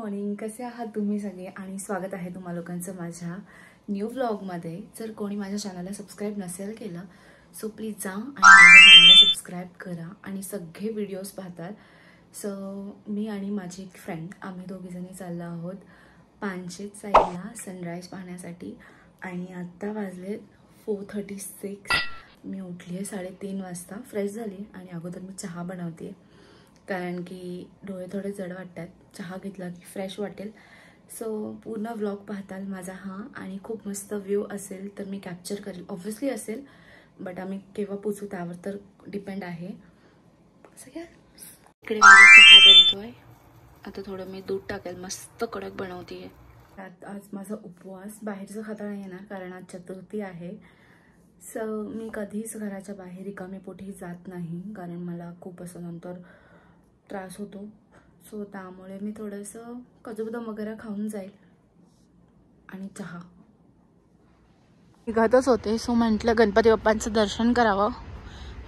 Morning. कसे आहात तुम्ही सगळे आणि स्वागत आहे तुम्हा लोकांचं माझ्या न्यू व्लॉगमध्ये. जर कोणी माझ्या चॅनलला सबस्क्राईब नसेल केलं सो प्लीज जा आणि माझ्या चॅनलला सबस्क्राईब करा आणि सगळे व्हिडिओज पाहतात. सो मी आणि माझी एक फ्रेंड आम्ही दोघीजणी चाललो आहोत पानशेत साईडला सनराईज पाहण्यासाठी. आणि आत्ता वाजले 4:36. मी उठली आहे 3:30 वाजता, फ्रेश झाली आणि अगोदर मी चहा बनवते कारण की डोळे थोडे जड वाटतात. चहा घेतला की फ्रेश वाटेल. सो पूर्ण व्लॉग पाहताल माझा हा आणि खूप मस्त व्ह्यू असेल तर मी कॅप्चर करेल. ऑब्व्हियसली असेल बट आम्ही केव्हा पोचू त्यावर तर डिपेंड आहे. सगळ्या इकडे माझा चहा बनतोय. आता थोडं मी दूध टाकेल, मस्त कडक बनवते आहे. आज माझा उपवास, बाहेरचं खाता नाही येणार कारण आज चतुर्थी आहे. सो मी कधीच घराच्या बाहेर रिकामी पोटी जात नाही कारण मला खूप असं नंतर त्रास होतो. सो त्यामुळे मी थोडंसं काजू बदाम वगैरे खाऊन जाईल आणि चहा निघतच होते. सो म्हटलं गणपती बाप्पांचं दर्शन करावं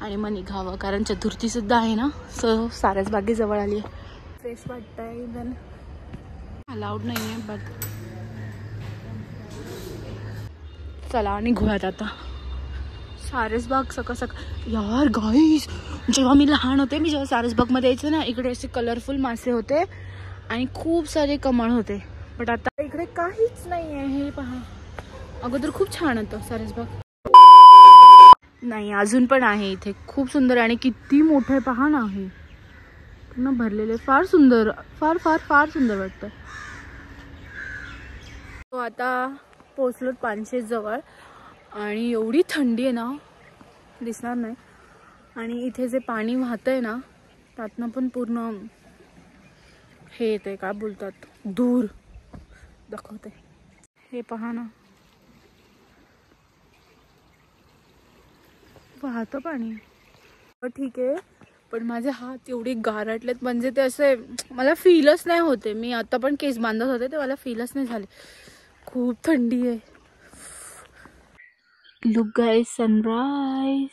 आणि मग निघावं कारण चतुर्थीसुद्धा आहे ना. सो सारसबागी जवळ आली आहे. फ्रेश वाटतंय. इव्हन अलाउड नाही आहे बट चला निघूयात आता. सारसबाग सकाळ यार गाईज, जेव्हा मी लहान होते मी जेव्हा सारसबागमध्ये यायचं ना इकडे असे कलरफुल मासे होते आणि खूप सारे कमळ होते. बट आता इकडे काहीच नाही आहे. हे पहा, अगोदर खूप छान होतं सारसबाग. नाही अजून पण आहे इथे, खूप सुंदर आणि किती मोठं आहे पहा ना. आहे पूर्ण भरलेले, फार सुंदर, फार फार फार सुंदर वाटतं. तो आता पोचलो पानशेत जवळ आणि एवढी थंडी आहे ना दिसणार नाही. आणि इथे जे पाणी वाहतंय ना त्यातनं पण पूर्ण हे येते, काय बोलतात, धूर दाखवते. हे पहा ना, वाहतं पाणी. ठीक आहे पण माझे हात एवढे गारटलेत म्हणजे ते असे मला फीलच नाही होते. मी आता पण केस बांधत होते ते मला फीलच नाही झाले. खूप थंडी आहे. Look guys, sunrise.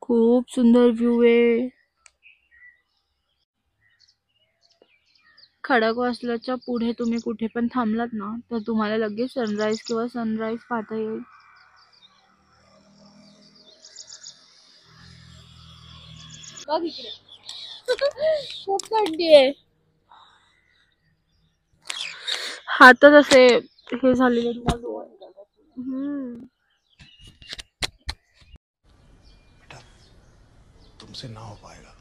खूप सुंदर व्ह्यू आहे. खडकवासलाच्या पुढे तुम्ही कुठे पण थांबलात ना तर तुम्हाला लगेच सनराइज किंवा सनराइज पाहता येईल. बघ इकडे खूप थंडी आहे. हातच असे हे झालेले. तुमसे ना हो पाएगा.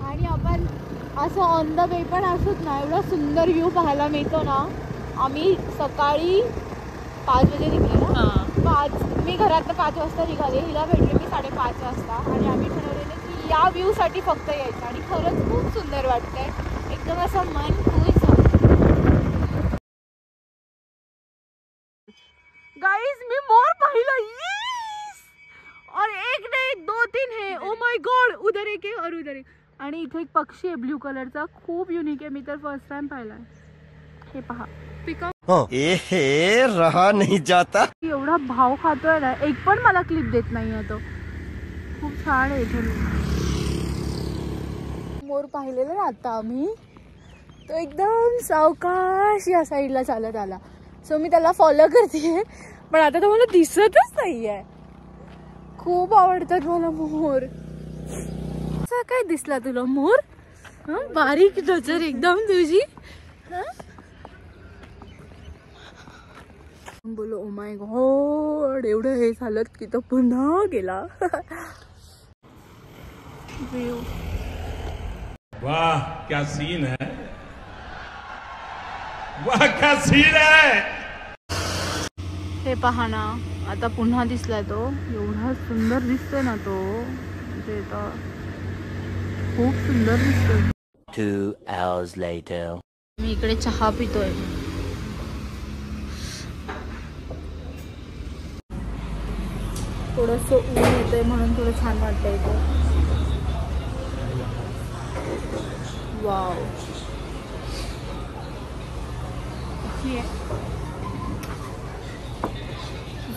आणि आपण असं ऑन द वे पण असत ना एवढा सुंदर व्ह्यू पाहायला मिळतो ना. आम्ही सकाळी 5 वाजे निघले ना. मी घरात 5 वाजता निघाले. हिला भेटले मी 5:30 वाजता आणि आम्ही ठरवलेलं की या व्ह्यू साठी फक्त यायचं. आणि खरंच खूप सुंदर वाटतंय, एकदम असं मन खुश झालं. गाइस मी मोर पाहिलं. और एक नहीं 2-3 है. ओ माय गॉड, उधर एक है और उधर एक. आणि इथे एक पक्षी आहे ब्ल्यू कलरचा, खूप युनिक आहे. मी तर फर्स्ट टाइम पाहिला. हे पहा, पिकअप. ए रहा नहीं जाता. एवढा भाव खातोय ना, एक पण मला क्लिप देत नाहीये तो. खूप छान आहे इथे. मोर पाहिलेला ना आता आम्ही, तो एकदम सावकाश या साईडला चालत आला. सो मी त्याला फॉलो करते पण आता तो मला दिसतच नाहीये. खूप आवडतात मला मोर. असा काय दिसला तुला मोर? बारीक नजर एकदम तुझी. बोलो ओ माय गॉड, एवढं हे झालं की तो पुन्हा गेला. वाह क्या सीन है, वाह क्या सीन है. हे पहा ना, आता पुन्हा दिसलाय तो. एवढा सुंदर दिसतोय ना तो, म्हणजे खूप सुंदर दिसतोय. 2 hours later. मी इकडे चहा पितोय. थोडंसं ऊन येतंय म्हणून थोडं छान वाटतंय इथे. वाव,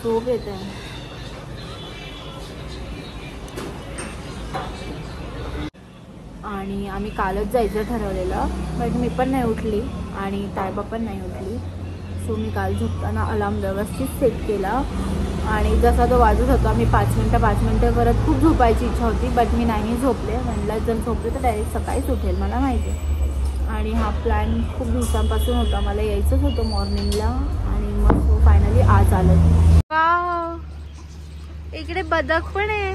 झोप येते. आणि आम्ही कालच जायचं ठरवलेलं, बट मी पण नाही उठली आणि तायबा पण नाही उठली. सो मी काल झोपताना अलार्म व्यवस्थित सेट केला आणि जसा तो वाजत होता मी 5 मिनटं करत खूप झोपायची इच्छा होती, बट मी नाही झोपले. म्हणलं जर झोपले तर डायरेक्ट सकाळीच उठेल, मला माहिती आहे. आणि हा प्लॅन खूप दिवसांपासून होता, मला यायचंच होतं मॉर्निंगला आणि मग तो फायनली आज आलं. वाव, इकडे बदक पण आहे.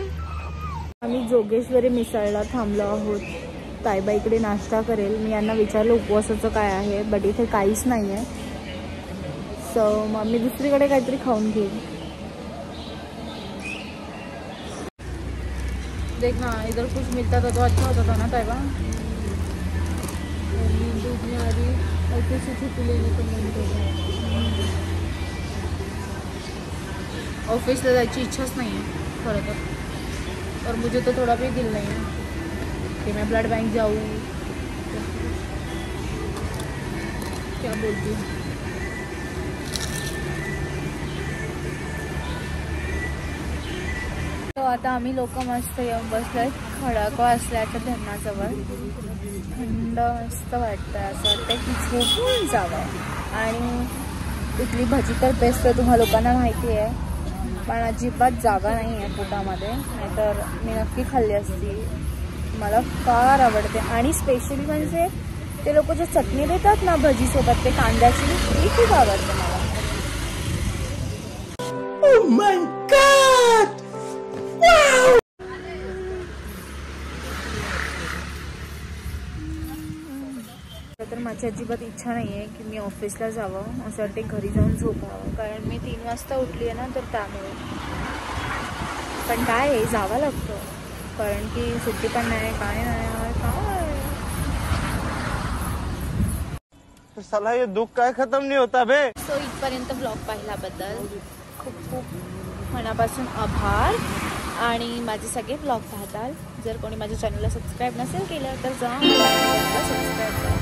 आम्ही जोगेश्वरी मिसळला थांबलो आहोत. तायबा इकडे नाश्ता करेल. मी यांना विचारलं उपवासाचं काय आहे, बट इथे काहीच नाही आहे. सो मग मी दुसरीकडे काहीतरी खाऊन घेईन. देख ना, इधर कुछ मिलता था तो अच्छा होता था ना तायबा. ऑफिसला जायची इच्छाच नाही आहे खरं तर, और मुझे तो थोड़ा भी दिल नहीं है कि मैं ब्लड बैंक जाऊँ. क्या बोलती हूँ. तो आता आम्ही लोक मस्त येऊन बसलोय खडकवा असल्याच्या धरणाजवळ. थंड मस्त वाटतं, असं वाटतं की झोपून जावं. आणि इथली भजी तर बेस्ट आहे, तुम्हा लोकांना माहिती आहे. पण अजिबात जागा नाही आहे पोटामध्ये, नाहीतर मी नक्की खाल्ली असती. मला फार आवडते. आणि स्पेशली म्हणजे ते लोक जे चटणी देतात ना भजीसोबत, ते कांद्याची, ती खूप आवडते मला. Oh my God! Wow! तर माझी अजिबात इच्छा नाही आहे की मी ऑफिसला जावं. असं वाटते घरी जाऊन झोपावं, कारण मी 3 वाजता उठली आहे ना, तर त्यामुळे. पण काय आहे, जावं लागतं, कारण की सुट्टी पण नाही, काय नाही, काय. साला ये दुख काय खत्म नहीं होता बे. सो इथपर्यंत ब्लॉग पाहिल्याबद्दल खूप खूप मनापासून आभार. आणि माझे सगळे ब्लॉग पाहताल. जर कोणी माझ्या चॅनलला सबस्क्राईब नसेल केलं तर जा सबस्क्राईब करा.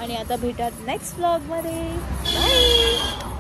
आणि आता भेटा नेक्स्ट ब्लॉगमध्ये. बाय.